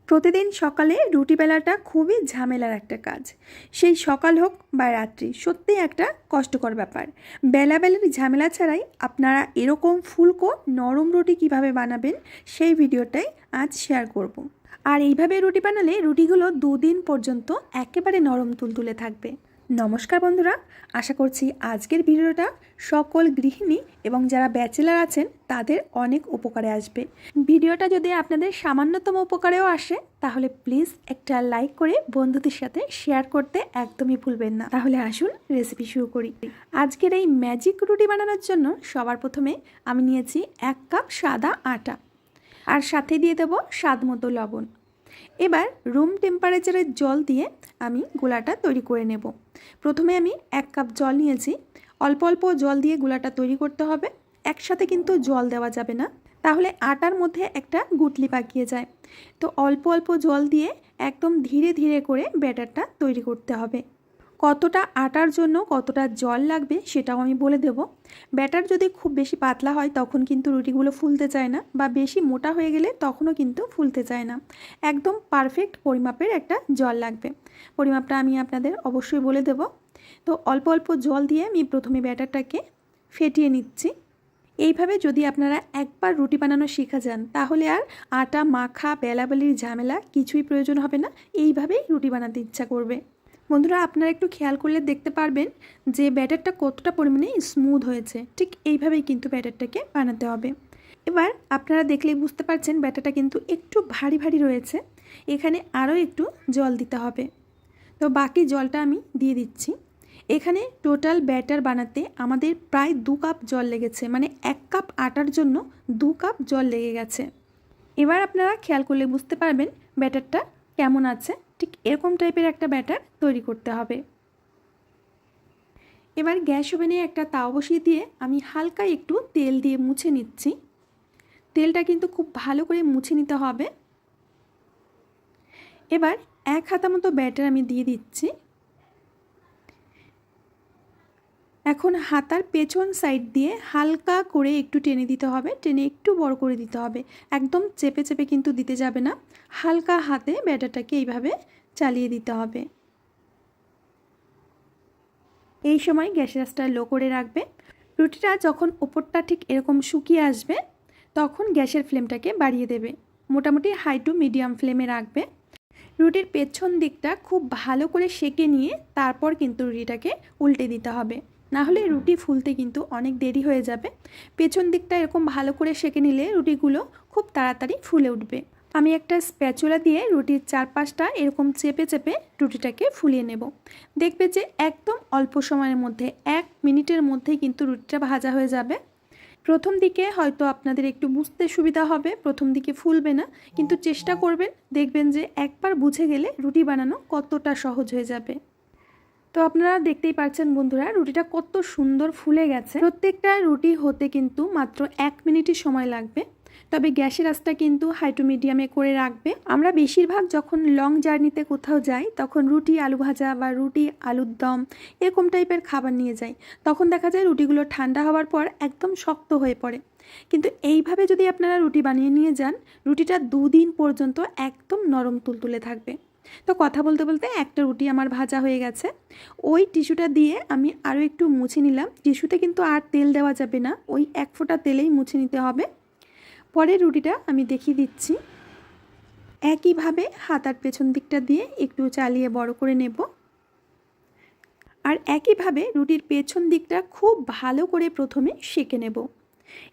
প্রতিদিন সকালে রুটি বেলাটা খুবই ঝামেলার একটা কাজ। সেই সকাল হোক বা রাত্রি, সত্যিই একটা কষ্টকর ব্যাপার। বেলাবেলির ঝামেলা ছাড়াই আপনারা এরকম ফুলকো নরম রুটি কিভাবে বানাবেন সেই ভিডিওটাই আজ শেয়ার করব। আর এইভাবে রুটি বানালে রুটিগুলো 2 দিন পর্যন্ত একেবারে নরম তুলতুলে থাকবে। নমস্কার বন্ধুরা, আশা করছি আজকের ভিডিওটা সকল গৃহিণী এবং যারা ব্যাচেলার আছেন তাদের অনেক উপকারে আসবে। ভিডিওটা যদি আপনাদের সামান্যতম উপকারেও আসে তাহলে প্লিজ একটা লাইক করে বন্ধুদের সাথে শেয়ার করতে একদমই ভুলবেন না। তাহলে আসুন রেসিপি শুরু করি। আজকের এই ম্যাজিক রুটি বানানোর জন্য সবার প্রথমে আমি নিয়েছি 1 কাপ সাদা আটা, আর সাথে দিয়ে দেব স্বাদ মতো লবণ। এবার রুম টেম্পারেচারের জল দিয়ে আমি গোলাটা তৈরি করে নেব। প্রথমে আমি 1 কাপ জল নিয়েছি। অল্প অল্প জল দিয়ে গোলাটা তৈরি করতে হবে, একসাথে কিন্তু জল দেওয়া যাবে না, তাহলে আটার মধ্যে একটা গুটলি পাকিয়ে যায়। তো অল্প অল্প জল দিয়ে একদম ধীরে ধীরে করে ব্যাটারটা তৈরি করতে হবে। কতটা আটার জন্য কতটা জল লাগবে সেটাও আমি বলে দেব। ব্যাটার যদি খুব বেশি পাতলা হয় তখন কিন্তু রুটিগুলো ফুলতে চায় না, বা বেশি মোটা হয়ে গেলে তখনও কিন্তু ফুলতে চায় না। একদম পারফেক্ট পরিমাপের একটা জল লাগবে। পরিমাপটা আমি আপনাদের অবশ্যই বলে দেব। তো অল্প অল্প জল দিয়ে আমি প্রথমে ব্যাটারটাকে ফেটিয়ে নিচ্ছি। এইভাবে যদি আপনারা একবার রুটি বানানো শিখে যান তাহলে আর আটা মাখা বেলাবেলির ঝামেলা কিছুই প্রয়োজন হবে না। এইভাবেই রুটি বানাতে ইচ্ছা করবে। বন্ধুরা, আপনারা একটু খেয়াল করলে দেখতে পারবেন যে ব্যাটারটা কতটা পরিমাণে স্মুথ হয়েছে। ঠিক এইভাবেই কিন্তু ব্যাটারটাকে বানাতে হবে। এবার আপনারা দেখলেই বুঝতে পারছেন ব্যাটারটা কিন্তু একটু ভারী ভারী রয়েছে। এখানে আরও একটু জল দিতে হবে। তো বাকি জলটা আমি দিয়ে দিচ্ছি। এখানে টোটাল ব্যাটার বানাতে আমাদের প্রায় 2 কাপ জল লেগেছে, মানে 1 কাপ আটার জন্য 2 কাপ জল লেগে গেছে। এবার আপনারা খেয়াল করলে বুঝতে পারবেন ব্যাটারটা কেমন আছে। ঠিক এরকম টাইপের একটা ব্যাটার তৈরি করতে হবে। এবার গ্যাস ওভেনে একটা তাওয়া বসিয়ে দিয়ে আমি হালকা একটু তেল দিয়ে মুছে নিচ্ছি। তেলটা কিন্তু খুব ভালো করে মুছে নিতে হবে। এবার 1 হাতা মতো ব্যাটার আমি দিয়ে দিচ্ছি। এখন হাতার পেছন সাইড দিয়ে হালকা করে একটু টেনে দিতে হবে, টেনে একটু বড় করে দিতে হবে। একদম চেপে চেপে কিন্তু দিতে যাবে না, হালকা হাতে ব্যাটারটাকে এইভাবে চালিয়ে দিতে হবে। এই সময় গ্যাসের আঁচটা লো করে রাখবে। রুটিটা যখন ওপরটা ঠিক এরকম শুকিয়ে আসবে তখন গ্যাসের ফ্লেমটাকে বাড়িয়ে দেবে। মোটামুটি হাই টু মিডিয়াম ফ্লেমে রাখবে। রুটির পেছন দিকটা খুব ভালো করে সেঁকে নিয়ে তারপর কিন্তু রুটিটাকে উল্টে দিতে হবে, না হলে রুটি ফুলতে কিন্তু অনেক দেরি হয়ে যাবে। পেছন দিকটা এরকম ভালো করে সেঁকে নিলে রুটিগুলো খুব তাড়াতাড়ি ফুলে উঠবে। আমি একটা স্প্যাচুলা দিয়ে রুটির চারপাশটা এরকম চেপে চেপে রুটিটাকে ফুলিয়ে নেব। দেখবে যে একদম অল্প সময়ের মধ্যে 1 মিনিটের মধ্যেই কিন্তু রুটিটা ভাজা হয়ে যাবে। প্রথম দিকে হয়তো আপনাদের একটু বুঝতে সুবিধা হবে, প্রথম দিকে ফুলবে না, কিন্তু চেষ্টা করবেন, দেখবেন যে একবার বুঝে গেলে রুটি বানানো কতটা সহজ হয়ে যাবে। তো আপনারা দেখতেই পাচ্ছেন বন্ধুরা, রুটিটা কত সুন্দর ফুলে গেছে। প্রত্যেকটা রুটি হতে কিন্তু মাত্র 1 মিনিটই সময় লাগবে। তবে গ্যাসের আঁচটা কিন্তু হাই টু মিডিয়ামে করে রাখবে। আমরা বেশিরভাগ যখন লং জার্নিতে কোথাও যাই তখন রুটি আলু ভাজা বা রুটি আলুর দম এরকম টাইপের খাবার নিয়ে যাই। তখন দেখা যায় রুটিগুলো ঠান্ডা হওয়ার পর একদম শক্ত হয়ে পড়ে। কিন্তু এইভাবে যদি আপনারা রুটি বানিয়ে নিয়ে যান, রুটিটা 2 দিন পর্যন্ত একদম নরম তুলতুলে থাকবে। তো কথা বলতে বলতে একটা রুটি আমার ভাজা হয়ে গেছে। ওই টিস্যুটা দিয়ে আমি আরও একটু মুছে নিলাম। টিস্যুতে কিন্তু আর তেল দেওয়া যাবে না, ওই 1 ফোঁটা তেলেই মুছে নিতে হবে। পরের রুটিটা আমি দেখিয়ে দিচ্ছি। একইভাবে হাতার পেছন দিকটা দিয়ে একটু চালিয়ে বড় করে নেব। আর একইভাবে রুটির পেছন দিকটা খুব ভালো করে প্রথমে সেঁকে নেব।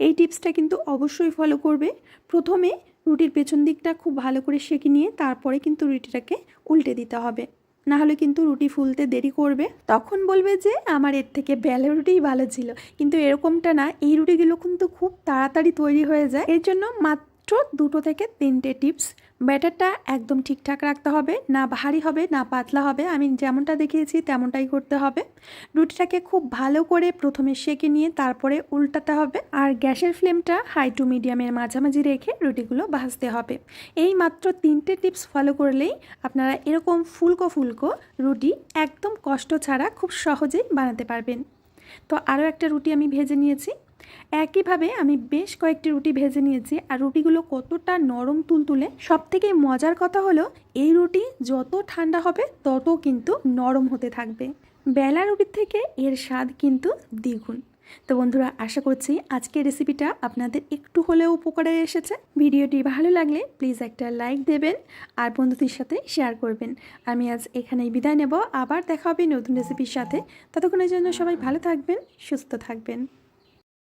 এই টিপসটা কিন্তু অবশ্যই ফলো করবে। প্রথমে রুটির পেছন দিকটা খুব ভালো করে সেঁকে নিয়ে তারপরে কিন্তু রুটিটাকে উল্টে দিতে হবে, না হলে কিন্তু রুটি ফুলতে দেরি করবে। তখন বলবে যে আমার এর থেকে বেলা রুটিই ভালো ছিল, কিন্তু এরকমটা না। এই রুটিগুলো কিন্তু খুব তাড়াতাড়ি তৈরি হয়ে যায়। এর জন্য মাত্র 2 থেকে 3টে টিপস। ব্যাটারটা একদম ঠিকঠাক রাখতে হবে, না ভারী হবে না পাতলা হবে, আমি যেমনটা দেখিয়েছি তেমনটাই করতে হবে। রুটিটাকে খুব ভালো করে প্রথমে সেঁকে নিয়ে তারপরে উল্টাতে হবে, আর গ্যাসের ফ্লেমটা হাই টু মিডিয়ামের মাঝামাঝি রেখে রুটিগুলো ভাজতে হবে। এই মাত্র 3টে টিপস ফলো করলেই আপনারা এরকম ফুলকো ফুলকো রুটি একদম কষ্ট ছাড়া খুব সহজেই বানাতে পারবেন। তো আরও একটা রুটি আমি ভেজে নিয়েছি। একইভাবে আমি বেশ কয়েকটি রুটি ভেজে নিয়েছি, আর রুটিগুলো কতটা নরম তুলতুলে। সবথেকে মজার কথা হলো এই রুটি যত ঠান্ডা হবে তত কিন্তু নরম হতে থাকবে। বেলা রুটির থেকে এর স্বাদ কিন্তু দ্বিগুণ। তো বন্ধুরা, আশা করছি আজকের রেসিপিটা আপনাদের একটু হলেও উপকারে এসেছে। ভিডিওটি ভালো লাগলে প্লিজ একটা লাইক দেবেন আর বন্ধুদের সাথে শেয়ার করবেন। আমি আজ এখানেই বিদায় নেব, আবার দেখা হবে নতুন রেসিপির সাথে। ততক্ষণের জন্য সবাই ভালো থাকবেন, সুস্থ থাকবেন।